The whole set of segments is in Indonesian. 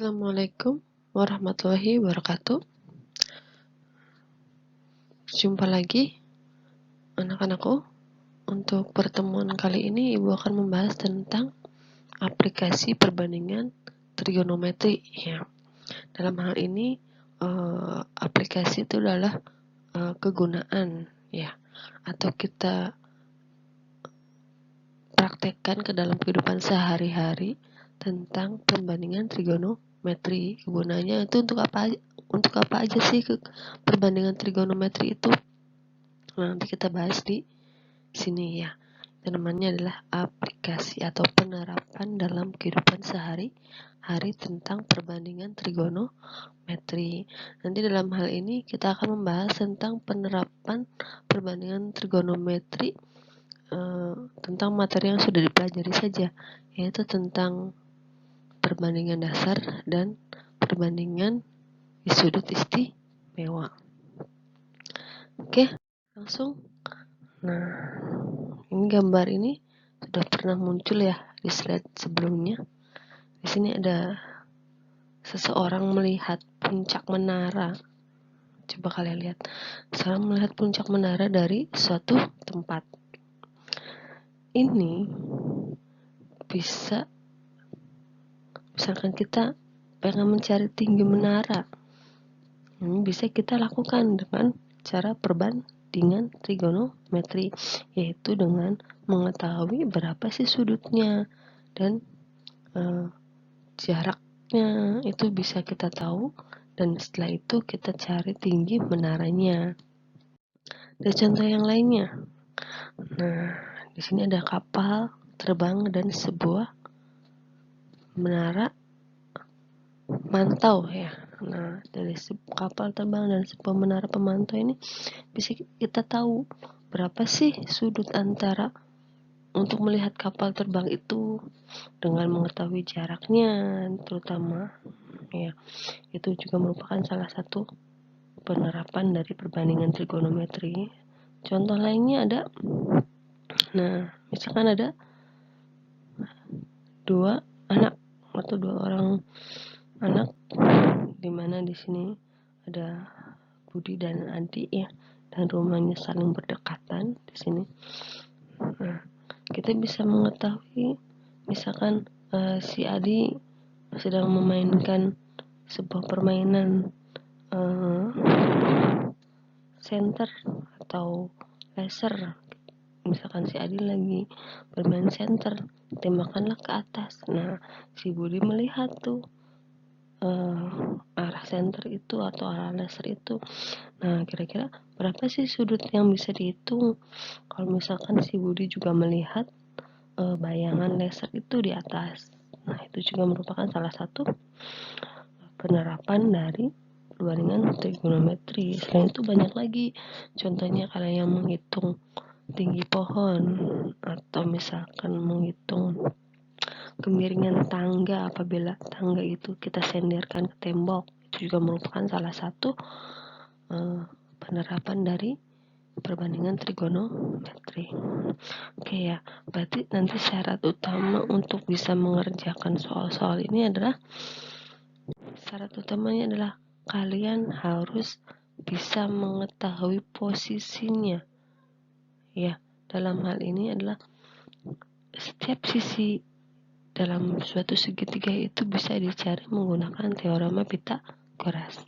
Assalamualaikum warahmatullahi wabarakatuh. Jumpa lagi anak-anakku. Untuk pertemuan kali ini Ibu akan membahas tentang aplikasi perbandingan trigonometri ya. Dalam hal ini aplikasi itu adalah kegunaan ya, atau kita praktekkan ke dalam kehidupan sehari-hari tentang perbandingan trigonometri. Kegunaannya itu untuk apa aja sih perbandingan trigonometri itu? Nah, nanti kita bahas di sini ya. Dan namanya adalah aplikasi atau penerapan dalam kehidupan sehari-hari tentang perbandingan trigonometri. Nanti dalam hal ini kita akan membahas tentang penerapan perbandingan trigonometri tentang materi yang sudah dipelajari saja, yaitu tentang perbandingan dasar dan perbandingan di sudut istimewa. Oke, langsung. Nah, ini gambar ini sudah pernah muncul ya di slide sebelumnya. Di sini ada seseorang melihat puncak menara. Coba kalian lihat. Seorang melihat puncak menara dari suatu tempat. Ini bisa, misalkan kita pengen mencari tinggi menara, ini bisa kita lakukan dengan cara perbandingan trigonometri, yaitu dengan mengetahui berapa sih sudutnya dan jaraknya itu bisa kita tahu, dan setelah itu kita cari tinggi menaranya. Ada contoh yang lainnya. Nah, di sini ada kapal terbang dan sebuah menara pemantau ya. Nah, dari kapal terbang dan sebuah menara pemantau ini bisa kita tahu berapa sih sudut antara untuk melihat kapal terbang itu dengan mengetahui jaraknya, terutama ya. Itu juga merupakan salah satu penerapan dari perbandingan trigonometri. Contoh lainnya ada, nah misalkan ada dua orang anak, dimana di sini ada Budi dan Adi ya, dan rumahnya saling berdekatan di sini. Nah, kita bisa mengetahui misalkan si Adi sedang memainkan sebuah permainan center atau laser. Misalkan si Adi lagi bermain center, tembakanlah ke atas. Nah, si Budi melihat tuh arah center itu atau arah laser itu. Nah, kira-kira berapa sih sudut yang bisa dihitung kalau misalkan si Budi juga melihat bayangan laser itu di atas. Nah, itu juga merupakan salah satu penerapan dari perbandingan trigonometri. Selain itu banyak lagi, contohnya kalian yang menghitung tinggi pohon, atau misalkan menghitung kemiringan tangga apabila tangga itu kita senderkan ke tembok. Itu juga merupakan salah satu penerapan dari perbandingan trigonometri. Oke ya, berarti nanti syarat utama untuk bisa mengerjakan soal-soal ini adalah, syarat utamanya adalah kalian harus bisa mengetahui posisinya ya. Dalam hal ini adalah setiap sisi dalam suatu segitiga itu bisa dicari menggunakan teorema Pythagoras.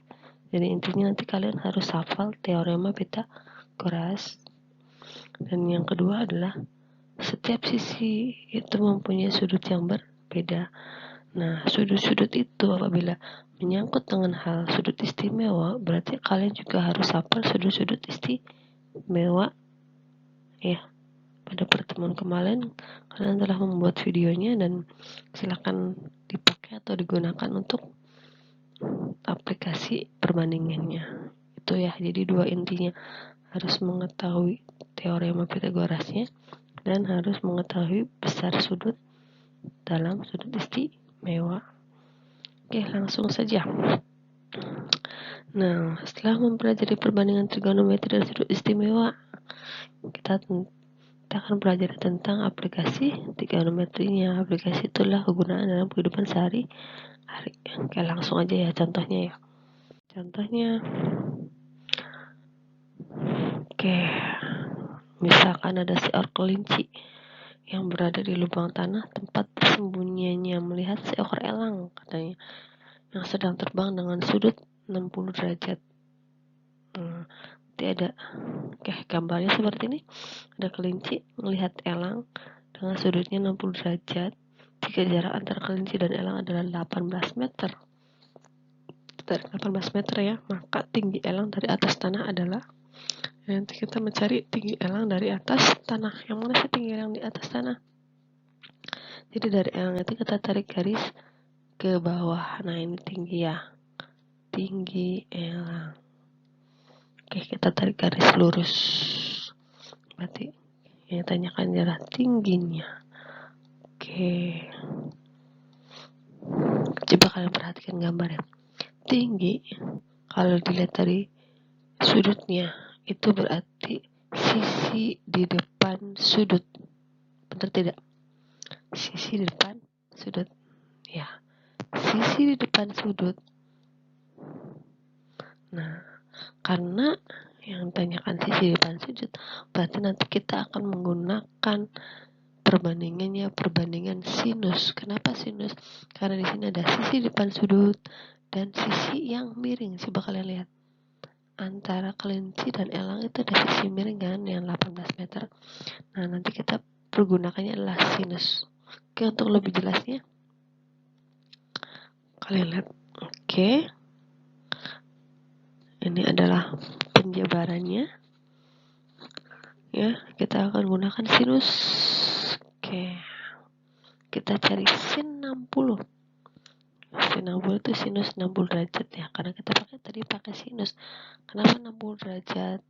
Jadi intinya nanti kalian harus hafal teorema Pythagoras. Dan yang kedua adalah setiap sisi itu mempunyai sudut yang berbeda. Nah, sudut-sudut itu apabila menyangkut dengan hal sudut istimewa, berarti kalian juga harus hafal sudut-sudut istimewa ya. Pada pertemuan kemarin kalian telah membuat videonya dan silakan dipakai atau digunakan untuk aplikasi perbandingannya. Itu ya, jadi dua intinya, harus mengetahui teorema Pythagorasnya dan harus mengetahui besar sudut dalam sudut istimewa. Oke, langsung saja. Nah, setelah mempelajari perbandingan trigonometri dan sudut istimewa, kita akan belajar tentang aplikasi trigonometrinya. Aplikasi itulah kegunaan dalam kehidupan sehari-hari. Oke, langsung aja ya contohnya ya. Contohnya, oke, misalkan ada seekor kelinci yang berada di lubang tanah tempat bersembunyinya melihat seekor elang katanya yang sedang terbang dengan sudut 60 derajat. Nanti ada, oke, gambarnya seperti ini. Ada kelinci melihat elang dengan sudutnya 60 derajat. Jika jarak antara kelinci dan elang adalah 18 meter. Dari 18 meter ya, maka tinggi elang dari atas tanah adalah, nanti kita mencari tinggi elang dari atas tanah. Yang mana sih tinggi elang di atas tanah? Jadi dari elang itu kita tarik garis ke bawah. Nah, ini tinggi ya, tinggi elang. Oke, kita tarik garis lurus. Berarti yang ditanyakan adalah tingginya. Oke, coba kalian perhatikan gambarnya. Tinggi, kalau dilihat dari sudutnya, itu berarti sisi di depan sudut. Benar tidak? Sisi di depan sudut. Ya, sisi di depan sudut. Nah, karena yang ditanyakan sisi di depan sudut, berarti nanti kita akan menggunakan perbandingan sinus. Kenapa sinus? Karena di sini ada sisi depan sudut dan sisi yang miring. Coba kalian lihat. Antara kelinci dan elang itu ada sisi miring kan, yang 18 meter. Nah, nanti kita pergunakannya adalah sinus. Oke, untuk lebih jelasnya kalian lihat. Oke, ini adalah penjabarannya ya. Kita akan gunakan sinus. Oke, kita cari sin 60. Sin 60 itu sinus 60 derajat ya, karena kita pakai sinus. Kenapa 60 derajat?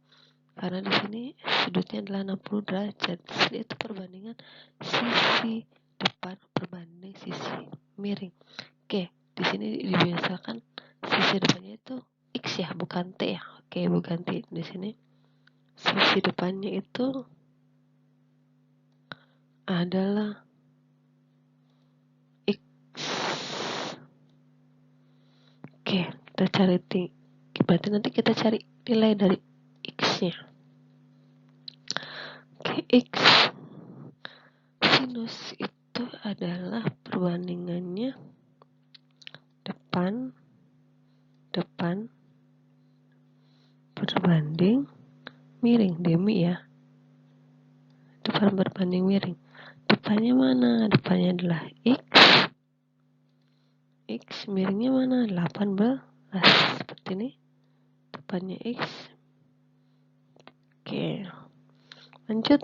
Karena di sini sudutnya adalah 60 derajat. Jadi itu perbandingan sisi depan berbanding sisi miring. Oke, di sini dibiasakan sisi depannya itu X ya, bukan T ya. Oke, bukan T. Di sini sisi depannya itu adalah X. Oke, kita cari T. Berarti nanti kita cari nilai dari X-nya. Oke, X sinus itu adalah perbandingannya depan berbanding miring, demi ya. Depan berbanding miring. Depannya mana? Depannya adalah X. X miringnya mana? 18. Seperti ini. Depannya X. Oke. Lanjut.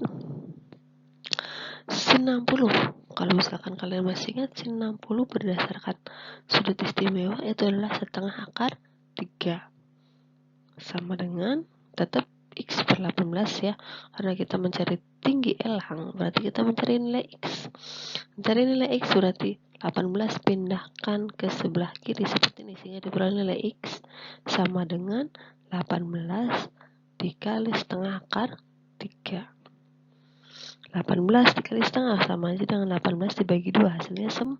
Sin 60. Kalau misalkan kalian masih ingat, sin 60 berdasarkan sudut istimewa itu adalah setengah akar 3. Sama dengan tetap X per 18 ya. Karena kita mencari tinggi elang, berarti kita mencari nilai X. Mencari nilai X berarti 18 pindahkan ke sebelah kiri seperti ini, sehingga diperoleh nilai X sama dengan 18 dikali setengah akar 3. 18 dikali setengah sama aja dengan 18 dibagi 2, hasilnya 9.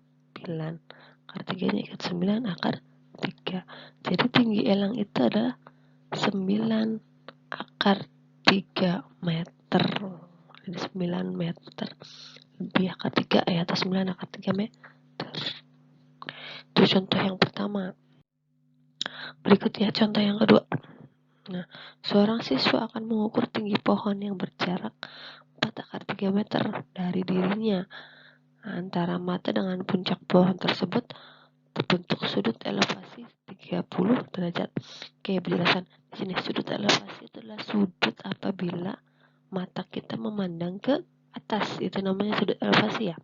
Akar 3-nya ikut 9 akar 3. Jadi tinggi elang itu adalah 9 akar 3 meter. Jadi 9 meter lebih akar 3 ya, atau 9 akar 3 meter. Itu contoh yang pertama. Berikutnya contoh yang kedua. Nah, seorang siswa akan mengukur tinggi pohon yang berjarak 4 akar 3 meter dari dirinya. Antara mata dengan puncak pohon tersebut terbentuk sudut elevasi 30 derajat. Oke, penjelasan di sini. Sudut elevasi itu adalah sudut apabila mata kita memandang ke atas, itu namanya sudut elevasi ya.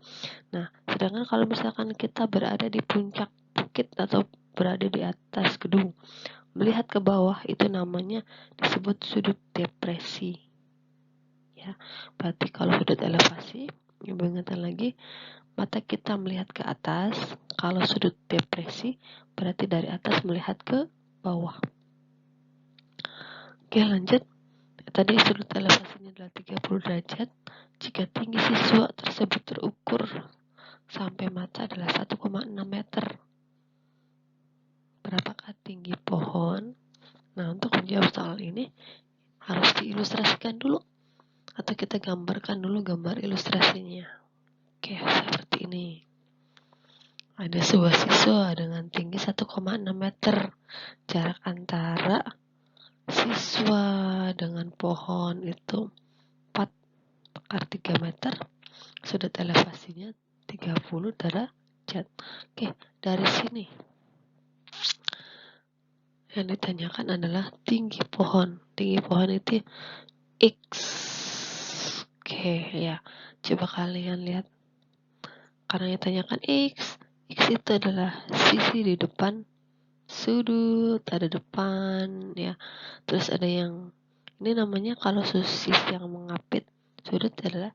Nah, sedangkan kalau misalkan kita berada di puncak bukit atau berada di atas gedung, melihat ke bawah, itu namanya disebut sudut depresi. Ya, berarti kalau sudut elevasi, ingatkan lagi, mata kita melihat ke atas. Kalau sudut depresi, berarti dari atas melihat ke bawah. Oke, lanjut. Tadi sudut elevasinya adalah 30 derajat. Jika tinggi siswa tersebut terukur sampai mata adalah 1,6 meter. berapakah tinggi pohon. Nah, untuk menjawab soal ini harus diilustrasikan dulu atau kita gambarkan dulu gambar ilustrasinya. Oke, seperti ini. Ada sebuah siswa dengan tinggi 1,6 meter. Jarak antara siswa dengan pohon itu 4/3 meter. Sudut elevasinya 30 derajat. Oke, dari sini yang ditanyakan adalah tinggi pohon. Tinggi pohon itu X. Oke, ya. Coba kalian lihat. Karena yang ditanyakan X itu adalah sisi di depan sudut, ada depan, ya. Terus ada yang ini namanya kalau sisi yang mengapit sudut adalah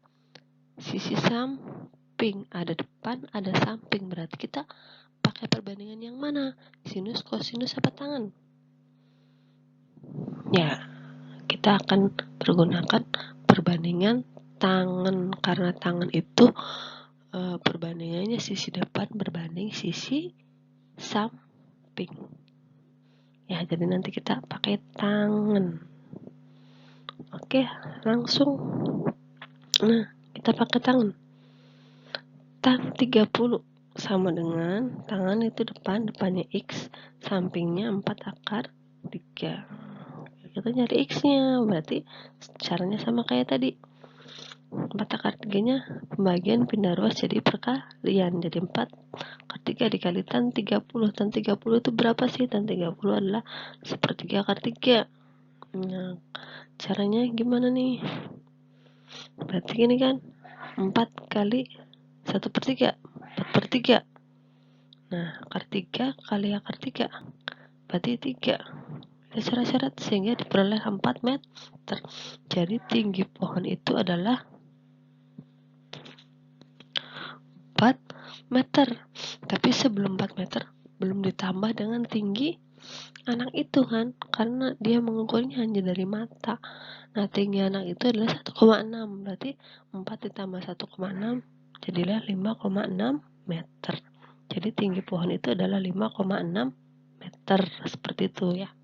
sisi samping. Ada depan, ada samping. Berarti kita pakai perbandingan yang mana? Sinus, kosinus, apa tangan? Ya, kita akan pergunakan perbandingan tangan karena tangan itu perbandingannya sisi depan berbanding sisi samping. Ya, jadi nanti kita pakai tangan. Oke, langsung. Nah, kita pakai tangan. Tan 30 sama dengan tangan itu depannya X, sampingnya 4/3. Kita nyari X-nya, berarti caranya sama kayak tadi. 4/3-nya pembagian pindah ruas jadi perkalian, jadi 4/3 dikali tan 30. Tan 30 itu berapa sih? Tan 30 adalah 1/3/3. Nah, caranya gimana nih? Berarti gini kan, 4 kali 1/3, 4/3. Nah, akar 3 kali akar 3 berarti 3. Syarat-syarat sehingga diperoleh 4 meter. Jadi tinggi pohon itu adalah 4 meter. Tapi sebelum 4 meter belum ditambah dengan tinggi anak itu kan, karena dia mengukurnya hanya dari mata. Nah, tinggi anak itu adalah 1,6. Berarti 4 ditambah 1,6 jadilah 5,6 meter. Jadi tinggi pohon itu adalah 5,6 meter. Seperti itu ya.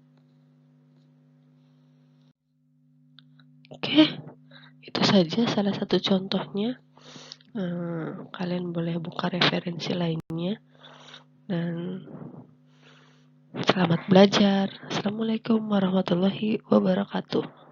Oke, itu saja salah satu contohnya. Kalian boleh buka referensi lainnya. Dan selamat belajar. Assalamualaikum warahmatullahi wabarakatuh.